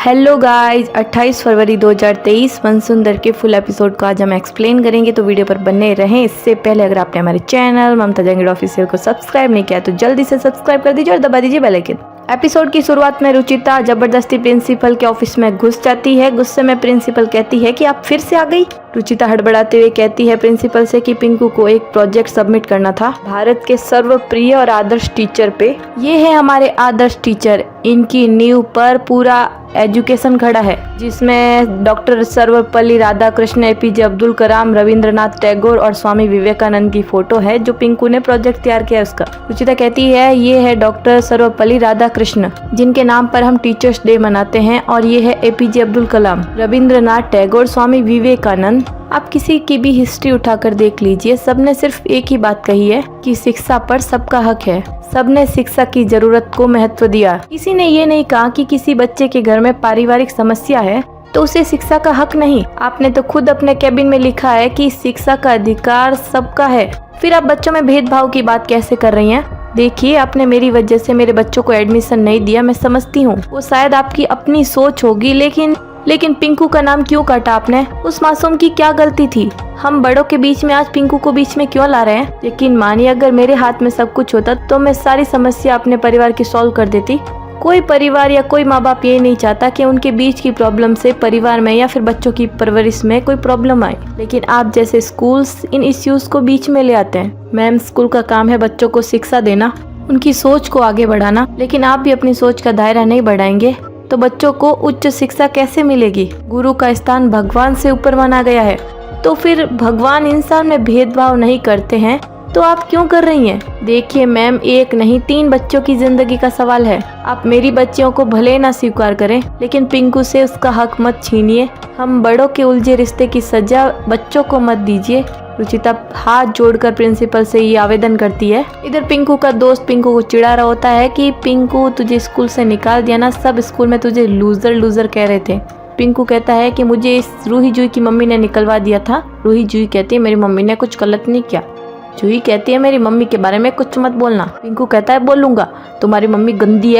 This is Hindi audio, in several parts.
हेलो गाइस, 28 फरवरी 2023 मनसुंदर के फुल एपिसोड को आज हम एक्सप्लेन करेंगे, तो वीडियो पर बने रहें। इससे पहले अगर आपने हमारे चैनल ममता जंगीड़ ऑफिशियल को सब्सक्राइब नहीं किया तो जल्दी से सब्सक्राइब कर दीजिए और दबा दीजिए बेल आइकन। एपिसोड की शुरुआत में रुचिता जबरदस्ती प्रिंसिपल के ऑफिस में घुस जाती है। गुस्से में प्रिंसिपल कहती है कि आप फिर से आ गई। रुचिता हड़बड़ाते हुए कहती है प्रिंसिपल से कि पिंकू को एक प्रोजेक्ट सबमिट करना था भारत के सर्वप्रिय और आदर्श टीचर पे। ये है हमारे आदर्श टीचर, इनकी नींव पर पूरा एजुकेशन खड़ा है, जिसमें डॉक्टर सर्वपल्ली राधाकृष्ण, एपीजे अब्दुल कलाम, रविंद्रनाथ टैगोर और स्वामी विवेकानंद की फोटो है जो पिंकू ने प्रोजेक्ट तैयार किया उसका। रुचिता कहती है ये है डॉक्टर सर्वपल्ली राधाकृष्ण, जिनके नाम पर हम टीचर्स डे मनाते हैं, और ये है एपीजे अब्दुल कलाम, रविंद्रनाथ टैगोर, स्वामी विवेकानंद। आप किसी की भी हिस्ट्री उठाकर देख लीजिए, सबने सिर्फ एक ही बात कही है कि शिक्षा पर सबका हक है। सबने शिक्षा की जरूरत को महत्व दिया। किसी ने ये नहीं कहा कि किसी बच्चे के घर में पारिवारिक समस्या है तो उसे शिक्षा का हक नहीं। आपने तो खुद अपने कैबिन में लिखा है कि शिक्षा का अधिकार सबका है, फिर आप बच्चों में भेदभाव की बात कैसे कर रही हैं? देखिए, आपने मेरी वजह से मेरे बच्चों को एडमिशन नहीं दिया, मैं समझती हूँ वो शायद आपकी अपनी सोच होगी, लेकिन पिंकू का नाम क्यों काटा आपने? उस मासूम की क्या गलती थी? हम बड़ों के बीच में आज पिंकू को बीच में क्यों ला रहे हैं? यकीन मानिए, अगर मेरे हाथ में सब कुछ होता तो मैं सारी समस्या अपने परिवार की सॉल्व कर देती। कोई परिवार या कोई माँ बाप ये नहीं चाहता कि उनके बीच की प्रॉब्लम से परिवार में या फिर बच्चों की परवरिश में कोई प्रॉब्लम आए, लेकिन आप जैसे स्कूल्स इन इश्यूज को बीच में ले आते हैं। मैम, स्कूल का काम है बच्चों को शिक्षा देना, उनकी सोच को आगे बढ़ाना, लेकिन आप भी अपनी सोच का दायरा नहीं बढ़ाएंगे तो बच्चों को उच्च शिक्षा कैसे मिलेगी? गुरु का स्थान भगवान से ऊपर माना गया है, तो फिर भगवान इंसान में भेदभाव नहीं करते हैं तो आप क्यों कर रही हैं? देखिए मैम, एक नहीं 3 बच्चों की जिंदगी का सवाल है। आप मेरी बच्चियों को भले ना स्वीकार करें, लेकिन पिंकू से उसका हक मत छीनिए। हम बड़ों के उलझे रिश्ते की सजा बच्चों को मत दीजिए। रुचिता हाथ जोड़कर प्रिंसिपल से ये आवेदन करती है। इधर पिंकू का दोस्त पिंकू को चिढ़ा रहा होता है कि पिंकू, तुझे स्कूल से निकाल दिया ना, सब स्कूल में तुझे लूजर कह रहे थे। पिंकू कहता है कि मुझे इस रूही जूही की मम्मी ने निकलवा दिया था। रूही जूही कहती है मेरी मम्मी ने कुछ गलत नहीं किया। जूही कहती है मेरी मम्मी के बारे में कुछ मत बोलना। पिंकू कहता है बोलूंगा, तुम्हारी मम्मी गंदी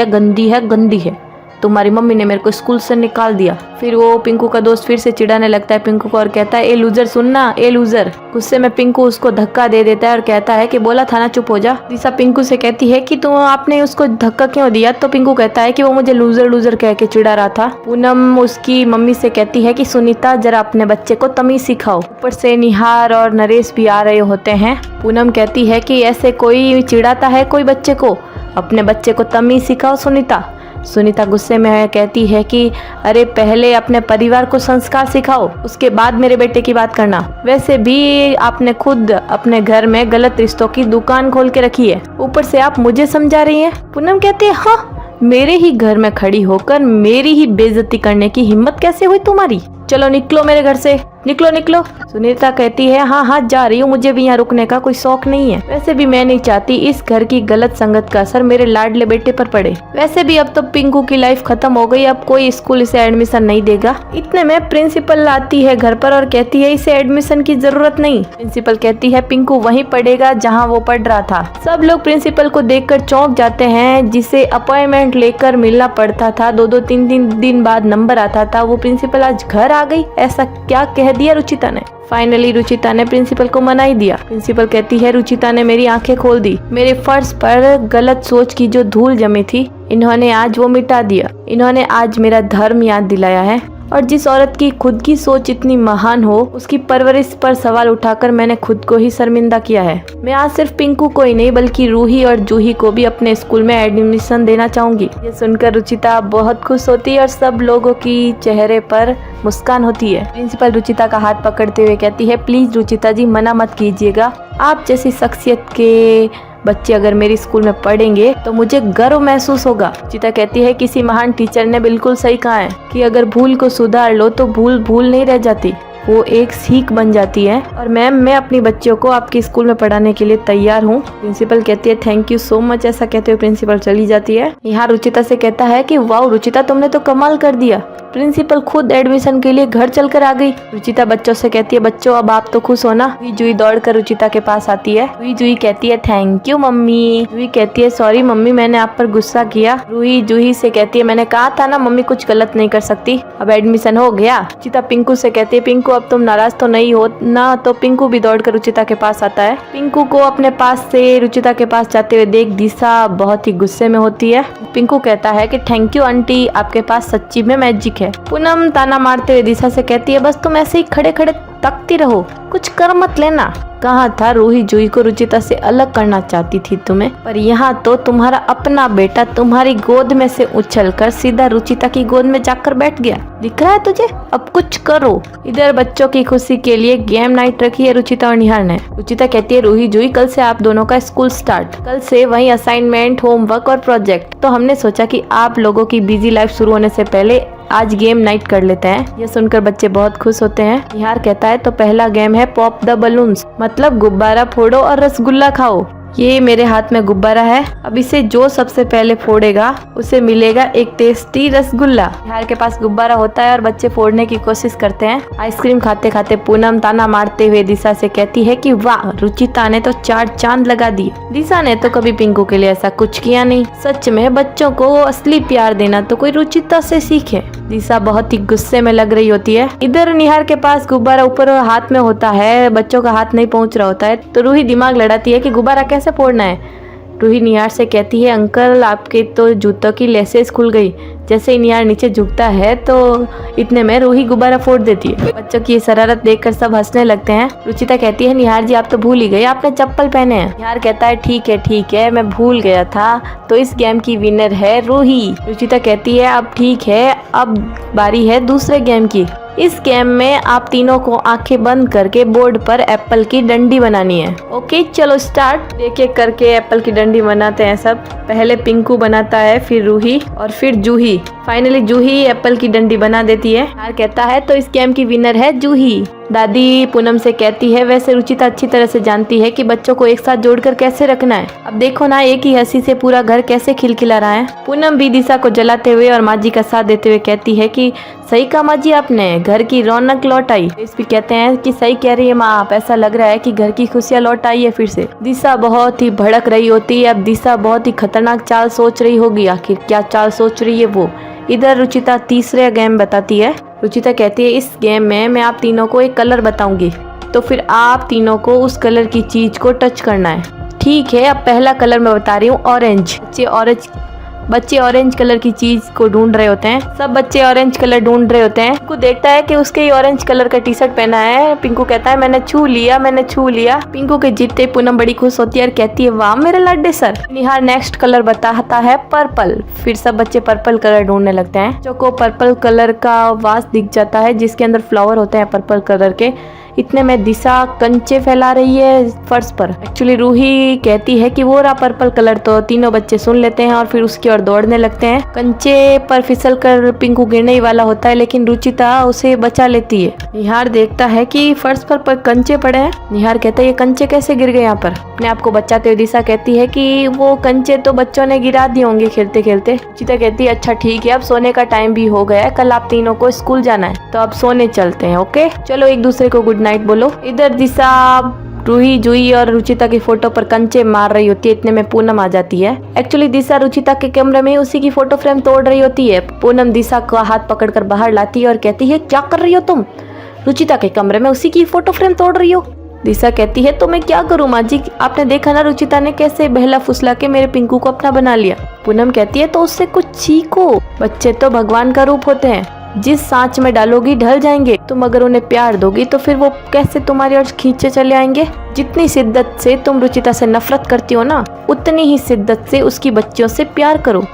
है, तुम्हारी मम्मी ने मेरे को स्कूल से निकाल दिया। फिर वो पिंकू का दोस्त फिर से चिढ़ाने लगता है पिंकू को और कहता है ए लूजर, सुनना, ए लूजर। गुस्से में पिंकू उसको धक्का दे देता है और कहता है कि बोला था ना चुप हो जा। दिशा पिंकू से कहती है कि आपने उसको धक्का क्यों दिया? तो पिंकू कहता है कि वो मुझे लूजर कह के चिढ़ा रहा था। पूनम उसकी मम्मी से कहती है कि सुनीता, जरा अपने बच्चे को तमीज सिखाओ। ऊपर से निहार और नरेश भी आ रहे होते हैं। पूनम कहती है कि ऐसे कोई चिढ़ाता है कोई बच्चे को? अपने बच्चे को तमीज सिखाओ सुनीता। सुनीता गुस्से में कहती है कि अरे पहले अपने परिवार को संस्कार सिखाओ, उसके बाद मेरे बेटे की बात करना। वैसे भी आपने खुद अपने घर में गलत रिश्तों की दुकान खोल के रखी है, ऊपर से आप मुझे समझा रही हैं। पूनम कहती है हाँ, मेरे ही घर में खड़ी होकर मेरी ही बेइज्जती करने की हिम्मत कैसे हुई तुम्हारी? चलो निकलो मेरे घर से, निकलो। सुनीता कहती है हाँ जा रही हूँ, मुझे भी यहाँ रुकने का कोई शौक नहीं है। वैसे भी मैं नहीं चाहती इस घर की गलत संगत का असर मेरे लाडले बेटे पर पड़े। वैसे भी अब तो पिंकू की लाइफ खत्म हो गई, अब कोई स्कूल इसे एडमिशन नहीं देगा। इतने में प्रिंसिपल आती है घर पर और कहती है इसे एडमिशन की जरूरत नहीं। प्रिंसिपल कहती है पिंकू वहीं पढ़ेगा जहाँ वो पढ़ रहा था। सब लोग प्रिंसिपल को देखकर चौंक जाते हैं। जिसे अपॉइंटमेंट लेकर मिलना पड़ता था, 2-2 3 दिन बाद नंबर आता था, वो प्रिंसिपल आज घर आ गई। ऐसा क्या कह दिया रुचिता ने? फाइनली रुचिता ने प्रिंसिपल को मना ही दिया। प्रिंसिपल कहती है रुचिता ने मेरी आंखें खोल दी। मेरे फर्श पर गलत सोच की जो धूल जमी थी, इन्होंने आज वो मिटा दिया। इन्होंने आज मेरा धर्म याद दिलाया है, और जिस औरत की खुद की सोच इतनी महान हो, उसकी परवरिश पर सवाल उठाकर मैंने खुद को ही शर्मिंदा किया है। मैं आज सिर्फ पिंकू को ही नहीं बल्कि रूही और जूही को भी अपने स्कूल में एडमिशन देना चाहूंगी। ये सुनकर रुचिता बहुत खुश होती है और सब लोगों की चेहरे पर मुस्कान होती है। प्रिंसिपल रुचिता का हाथ पकड़ते हुए कहती है प्लीज रुचिता जी, मना मत कीजिएगा। आप जैसी शख्सियत के बच्चे अगर मेरी स्कूल में पढ़ेंगे तो मुझे गर्व महसूस होगा। रुचिता कहती है किसी महान टीचर ने बिल्कुल सही कहा है कि अगर भूल को सुधार लो तो भूल नहीं रह जाती, वो एक सीख बन जाती है। और मैम, मैं अपनी बच्चियों को आपके स्कूल में पढ़ाने के लिए तैयार हूँ। प्रिंसिपल कहती है थैंक यू सो मच। ऐसा कहते हुए प्रिंसिपल चली जाती है। यहाँ रुचिता से कहता है कि वाह रुचिता, तुमने तो कमाल कर दिया। प्रिंसिपल खुद एडमिशन के लिए घर चलकर आ गई। रुचिता बच्चों से कहती है, बच्चों अब आप तो खुश हो ना। रूही जूही दौड़कर रुचिता के पास आती है। रूही जूही कहती है, थैंक यू मम्मी। रूही कहती है, सॉरी मम्मी मैंने आप पर गुस्सा किया। रूही जूही से कहती है, मैंने कहा था ना मम्मी कुछ गलत नहीं कर सकती, अब एडमिशन हो गया। रुचिता पिंकू से कहती है, पिंकू अब तुम नाराज तो नहीं हो ना। तो पिंकू भी दौड़कर रुचिता के पास आता है। पिंकू को अपने पास से रुचिता के पास जाते हुए देख दिशा बहुत ही गुस्से में होती है। पिंकू कहता है कि थैंक यू आंटी, आपके पास सच्ची में मैजिक है। पूनम ताना मारते हुए दिशा से कहती है, बस तुम ऐसे ही खड़े खड़े तकती रहो, कुछ कर मत लेना। कहा था रूही जूही को रुचिता से अलग करना चाहती थी तुम्हें, पर यहाँ तो तुम्हारा अपना बेटा तुम्हारी गोद में से उछलकर सीधा रुचिता की गोद में जाकर बैठ गया। दिख रहा है तुझे, अब कुछ करो। इधर बच्चों की खुशी के लिए गेम नाइट रखी है रुचिता और निहार ने। रुचिता कहती है, रूही जूही कल से आप दोनों का स्कूल स्टार्ट, कल से वही असाइनमेंट, होमवर्क और प्रोजेक्ट। तो हमने सोचा कि आप लोगों की बिजी लाइफ शुरू होने से पहले आज गेम नाइट कर लेते हैं। यह सुनकर बच्चे बहुत खुश होते हैं। निहार कहता है, तो पहला गेम है पॉप द बलून्स, मतलब गुब्बारा फोड़ो और रसगुल्ला खाओ। ये मेरे हाथ में गुब्बारा है, अब इसे जो सबसे पहले फोड़ेगा उसे मिलेगा एक टेस्टी रसगुल्ला। निहार के पास गुब्बारा होता है और बच्चे फोड़ने की कोशिश करते हैं। आइसक्रीम खाते खाते पूनम ताना मारते हुए दिशा से कहती है कि वाह, रुचिता ने तो 4 चांद लगा दिए। दिशा ने तो कभी पिंकू के लिए ऐसा कुछ किया नहीं। सच में बच्चों को असली प्यार देना तो कोई रुचिता से सीखे। दिशा बहुत ही गुस्से में लग रही होती है। इधर निहार के पास गुब्बारा ऊपर हाथ में होता है, बच्चों का हाथ नहीं पहुंच रहा होता है। तो रूही दिमाग लड़ाती है कि गुब्बारा कैसे फोड़ना है। रूही निहार से कहती है, अंकल आपके तो जूतों की लेसेस खुल गई। जैसे ही निहार नीचे झुकता है तो इतने में रूही गुब्बारा फोड़ देती है। बच्चों की ये शरारत देखकर सब हंसने लगते हैं। रुचिता कहती है, निहार जी आप तो भूल ही गए, आपने चप्पल पहने हैं। निहार कहता है, ठीक है मैं भूल गया था। तो इस गेम की विनर है रूही। रुचिता कहती है, अब ठीक है, अब बारी है दूसरे गेम की। इस गेम में आप तीनों को आंखें बंद करके बोर्ड पर एप्पल की डंडी बनानी है। ओके चलो स्टार्ट। एक एक करके एप्पल की डंडी बनाते हैं सब। पहले पिंकू बनाता है, फिर रूही और फिर जूही। फाइनली जूही एप्पल की डंडी बना देती है। निहार कहता है, तो इस गेम की विनर है जूही। दादी पूनम से कहती है, वैसे रुचिता अच्छी तरह से जानती है कि बच्चों को एक साथ जोड़कर कैसे रखना है। अब देखो ना, एक ही हंसी से पूरा घर कैसे खिलखिला रहा है। पूनम भी दिशा को जलाते हुए और माँ जी का साथ देते हुए कहती है कि सही कहा माँ जी आपने, घर की रौनक लौट आई। इस भी कहते हैं कि सही कह रही है माँ आप, ऐसा लग रहा है कि घर की खुशियाँ लौट आई है फिर से। दिशा बहुत ही भड़क रही होती है। अब दिशा बहुत ही खतरनाक चाल सोच रही होगी, आखिर क्या चाल सोच रही है वो। इधर रुचिता तीसरे गेम बताती है। रुचिता कहती है, इस गेम में मैं आप तीनों को एक कलर बताऊंगी, तो फिर आप तीनों को उस कलर की चीज को टच करना है। ठीक है, अब पहला कलर मैं बता रही हूँ, ऑरेंज। बच्चे ऑरेंज कलर की चीज को ढूंढ रहे होते हैं। सब बच्चे ऑरेंज कलर ढूंढ रहे होते हैं। पिंकू देखता है कि उसके ही ऑरेंज कलर का टी शर्ट पहना है। पिंकू कहता है, मैंने छू लिया। पिंकू के जीतते पूनम बड़ी खुश होती है और कहती है, वाह मेरे लड्डे सर। निहार नेक्स्ट कलर बताता है पर्पल। फिर सब बच्चे पर्पल कलर ढूंढने लगते हैं। बच्चों को पर्पल कलर का वास दिख जाता है जिसके अंदर फ्लावर होते हैं पर्पल कलर के। इतने में दिशा कंचे फैला रही है फर्श पर। एक्चुअली रूही कहती है कि वो रहा पर्पल कलर, तो तीनों बच्चे सुन लेते हैं और फिर उसकी ओर दौड़ने लगते हैं। कंचे पर फिसल कर पिंकू गिरने ही वाला होता है, लेकिन रुचिता उसे बचा लेती है। निहार देखता है कि फर्श पर कंचे पड़े हैं। निहार कहता है, ये कंचे कैसे गिर गए यहाँ पर। अपने आप को बचाते हुए दिशा कहती है कि वो कंचे तो बच्चों ने गिरा दिए होंगे खेलते खेलते। रुचिता कहती है, अच्छा ठीक है, अब सोने का टाइम भी हो गया है, कल आप तीनों को स्कूल जाना है, तो अब सोने चलते हैं। ओके चलो एक दूसरे को गुड नाइट बोलो। इधर दिशा रूही जूही और रुचिता की फोटो पर कंचे मार रही होती है। इतने में पूनम आ जाती है। एक्चुअली दिशा रुचिता के कमरे में उसी की फोटो फ्रेम तोड़ रही होती है। पूनम दिशा का हाथ पकड़कर बाहर लाती है और कहती है, क्या कर रही हो तुम, रुचिता के कमरे में उसी की फोटो फ्रेम तोड़ रही हो। दिशा कहती है, तो मैं क्या करूँ माँ जी, आपने देखा ना रुचिता ने कैसे बहला फुसला के मेरे पिंकू को अपना बना लिया। पूनम कहती है, तो उससे कुछ सीखो, बच्चे तो भगवान का रूप होते हैं, जिस सांच में डालोगी ढल जाएंगे। तुम अगर उन्हें प्यार दोगी तो फिर वो कैसे तुम्हारी ओर खींचे चले आएंगे। जितनी शिद्दत से तुम रुचिता से नफरत करती हो ना, उतनी ही शिद्दत से उसकी बच्चियों से प्यार करो।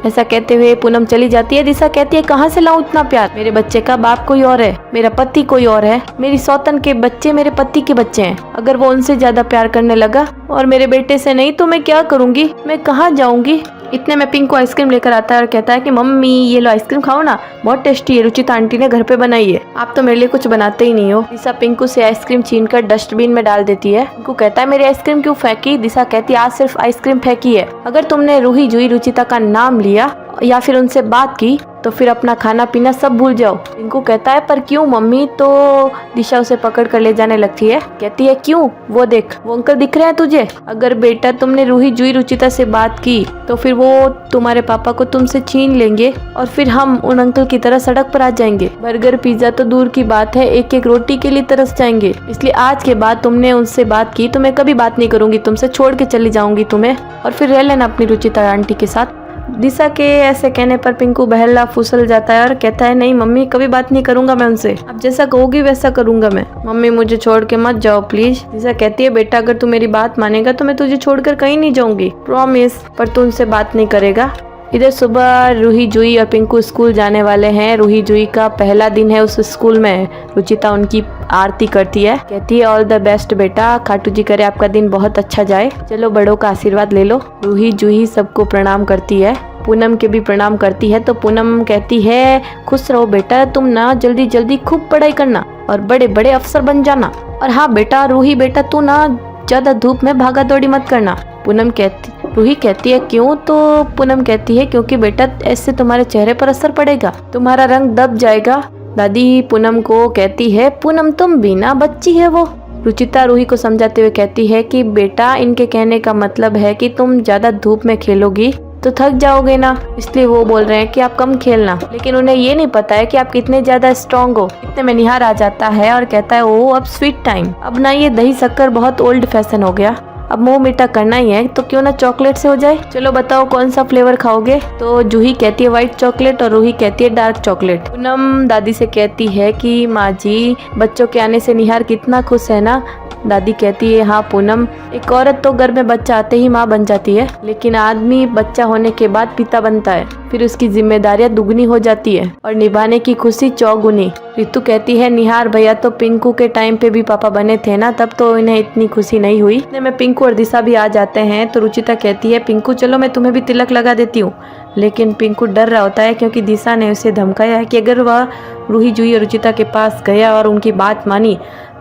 ऐसा कहते हुए पूनम चली जाती है। दिशा कहती है, कहाँ से लाऊं इतना प्यार, मेरे बच्चे का बाप कोई और है, मेरा पति कोई और है, मेरी सौतन के बच्चे मेरे पति के बच्चे हैं। अगर वो उनसे ज्यादा प्यार करने लगा और मेरे बेटे से नहीं, तो मैं क्या करूंगी, मैं कहाँ जाऊंगी। इतने में पिंकू आइसक्रीम लेकर आता है और कहता है कि मम्मी ये लो आइसक्रीम खाओ ना, बहुत टेस्टी है, रुचिता आंटी ने घर पे बनाई है, आप तो मेरे लिए कुछ बनाते ही नहीं हो। दिशा पिंकू से आइसक्रीम छीनकर डस्टबिन में डाल देती है। पिंकू कहता है, मेरी आइसक्रीम क्यों फेंकी। दिशा कहती है, आज सिर्फ आइसक्रीम फेंकी है, अगर तुमने रूही जूही रुचिता का नाम लिया या फिर उनसे बात की तो फिर अपना खाना पीना सब भूल जाओ। पिंकू कहता है पर क्यों मम्मी? तो दिशा उसे पकड़ कर ले जाने लगती है। कहती है क्यों? वो देख, वो अंकल दिख रहे हैं तुझे। अगर बेटा तुमने रूही जुई रुचिता से बात की तो फिर वो तुम्हारे पापा को तुमसे छीन लेंगे और फिर हम उन अंकल की तरह सड़क पर आ जाएंगे। बर्गर पिज्जा तो दूर की बात है, एक एक रोटी के लिए तरस जाएंगे। इसलिए आज के बाद तुमने उनसे बात की तो मैं कभी बात नहीं करूंगी तुमसे, छोड़ के चली जाऊंगी तुम्हें और फिर रह लेना अपनी रुचिता आंटी के साथ। दिशा के ऐसे कहने पर पिंकू बहला फुसल जाता है और कहता है नहीं मम्मी, कभी बात नहीं करूंगा मैं उनसे, अब जैसा कहोगी वैसा करूंगा मैं। मम्मी मुझे छोड़ के मत जाओ प्लीज। दिशा कहती है बेटा अगर तू मेरी बात मानेगा तो मैं तुझे छोड़कर कहीं नहीं जाऊंगी, प्रॉमिस। पर तू उनसे बात नहीं करेगा। इधर सुबह रूही जुई और पिंकू स्कूल जाने वाले हैं। रूही जुई का पहला दिन है उस स्कूल में। रुचिता उनकी आरती करती है, कहती है ऑल द बेस्ट बेटा, खाटू जी करे आपका दिन बहुत अच्छा जाए, चलो बड़ों का आशीर्वाद ले लो। रूही जुई सबको प्रणाम करती है, पूनम के भी प्रणाम करती है। तो पूनम कहती है खुश रहो बेटा, तुम ना जल्दी जल्दी खूब पढ़ाई करना और बड़े बड़े अफसर बन जाना। और हाँ बेटा, रूही बेटा तू ना ज्यादा धूप में भागा दौड़ी मत करना। रूही कहती है क्यों? तो पूनम कहती है क्योंकि बेटा ऐसे तुम्हारे चेहरे पर असर पड़ेगा, तुम्हारा रंग दब जाएगा। दादी पूनम को कहती है पूनम तुम भी ना बच्ची है वो। रुचिता रूही को समझाते हुए कहती है कि बेटा इनके कहने का मतलब है कि तुम ज्यादा धूप में खेलोगी तो थक जाओगे ना, इसलिए वो बोल रहे हैं कि आप कम खेलना। लेकिन उन्हें ये नहीं पता है कि आप कितने ज्यादा स्ट्रॉन्ग हो। इतने में निहार आ जाता है और कहता है ओ अब स्वीट टाइम, अब ना ये दही शक्कर बहुत ओल्ड फैशन हो गया, अब मुंह मीठा करना ही है तो क्यों ना चॉकलेट से हो जाए। चलो बताओ कौन सा फ्लेवर खाओगे? तो जूही कहती है व्हाइट चॉकलेट और रूही कहती है डार्क चॉकलेट। पूनम दादी से कहती है कि माँ जी बच्चों के आने से निहार कितना खुश है ना। दादी कहती है हाँ पूनम, एक औरत तो घर में बच्चा आते ही माँ बन जाती है, लेकिन आदमी बच्चा होने के बाद पिता बनता है, फिर उसकी जिम्मेदारियां दुगनी हो जाती है और निभाने की खुशी चौगुनी। रितु कहती है निहार भैया तो पिंकू के टाइम पे भी पापा बने थे ना, तब तो इन्हें इतनी खुशी नहीं हुई। इतने में पिंकू और दिशा भी आ जाते हैं। तो रुचिता कहती है पिंकू चलो मैं तुम्हें भी तिलक लगा देती हूँ। लेकिन पिंकू डर रहा होता है क्योंकि दिशा ने उसे धमकाया है कि अगर वह रूही जुई और रुचिता के पास गया और उनकी बात मानी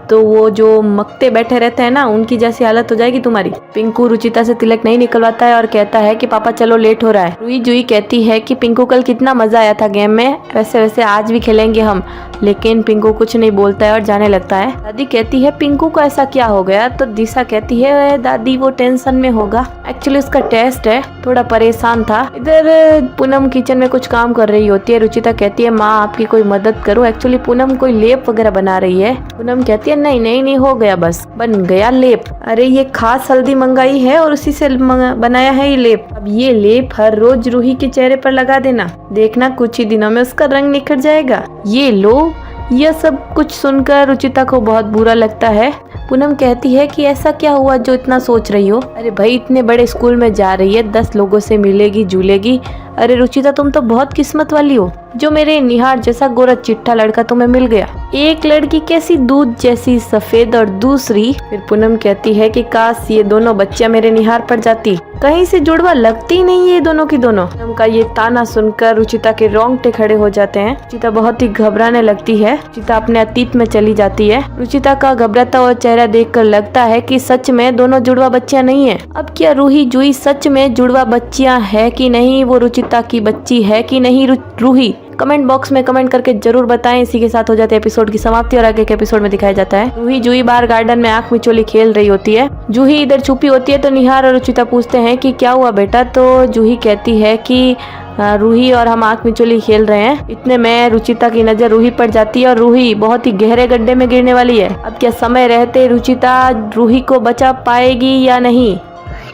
तो वो जो मक्ते बैठे रहते हैं ना उनकी जैसी हालत हो जाएगी तुम्हारी। पिंकू रुचिता से तिलक नहीं निकलवाता है और कहता है कि पापा चलो लेट हो रहा है। रूही जुई कहती है कि पिंकू कल कितना मजा आया था गेम में, वैसे वैसे आज भी खेलेंगे हम। लेकिन पिंकू कुछ नहीं बोलता है और जाने लगता है। दादी कहती है पिंकू को ऐसा क्या हो गया? तो दिशा कहती है दादी वो टेंशन में होगा, एक्चुअली उसका टेस्ट है, थोड़ा परेशान था। इधर पूनम किचन में कुछ काम कर रही होती है। रुचिता कहती है माँ आपकी कोई मदद करो, एक्चुअली पूनम कोई लेप वगैरह बना रही है। पूनम कहती है नहीं हो गया, बस बन गया लेप। अरे ये खास हल्दी मंगाई है और उसी से बनाया है ये लेप। अब ये लेप हर रोज रूही के चेहरे पर लगा देना, देखना कुछ ही दिनों में उसका रंग निखर जाएगा। ये लो। यह सब कुछ सुनकर रुचिता को बहुत बुरा लगता है। पूनम कहती है कि ऐसा क्या हुआ जो इतना सोच रही हो? अरे भाई इतने बड़े स्कूल में जा रही है, 10 लोगों से मिलेगी जुलेगी। अरे रुचिता तुम तो बहुत किस्मत वाली हो जो मेरे निहार जैसा गोरा चिट्ठा लड़का तुम्हें मिल गया। एक लड़की कैसी दूध जैसी सफेद और दूसरी। फिर पूनम कहती है कि काश ये दोनों बच्चियां मेरे निहार पर जाती, कहीं से जुड़वा लगती नहीं है दोनों की दोनों। पूनम का ये ताना सुनकर रुचिता के रोंगटे खड़े हो जाते हैं। रुचिता बहुत ही घबराने लगती है। रुचिता अपने अतीत में चली जाती है। रुचिता का घबराता हुआ चेहरा देखकर लगता है कि सच में दोनों जुड़वा बच्चियां नहीं है। अब क्या रूही जुई सच में जुड़वा बच्चियां है कि नहीं, वो रुचिता की बच्ची है कि नहीं रूही? कमेंट बॉक्स में कमेंट करके जरूर बताएं। इसी के साथ हो जाते हैं एपिसोड की समाप्ति और आगे के एपिसोड में दिखाया जाता है रूही जुई बाहर गार्डन में आंख मिचोली खेल रही होती है। जूही इधर छुपी होती है तो निहार और रुचिता पूछते हैं कि क्या हुआ बेटा? तो जूही कहती है कि रूही और हम आंख मिचोली खेल रहे हैं। इतने में रुचिता की नजर रूही पर जाती है और रूही बहुत ही गहरे गड्ढे में गिरने वाली है। अब क्या समय रहते रुचिता रूही को बचा पाएगी या नहीं?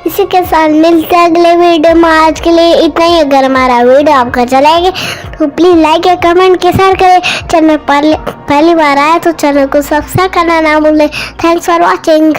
इसी के साथ मिलते हैं अगले वीडियो में। आज के लिए इतना ही। अगर हमारा वीडियो आपको अच्छा लगे तो प्लीज लाइक या कमेंट के शेयर करें। चैनल पर पहली बार आया तो चैनल को सब्सक्राइब करना ना भूलें। Thanks for watching.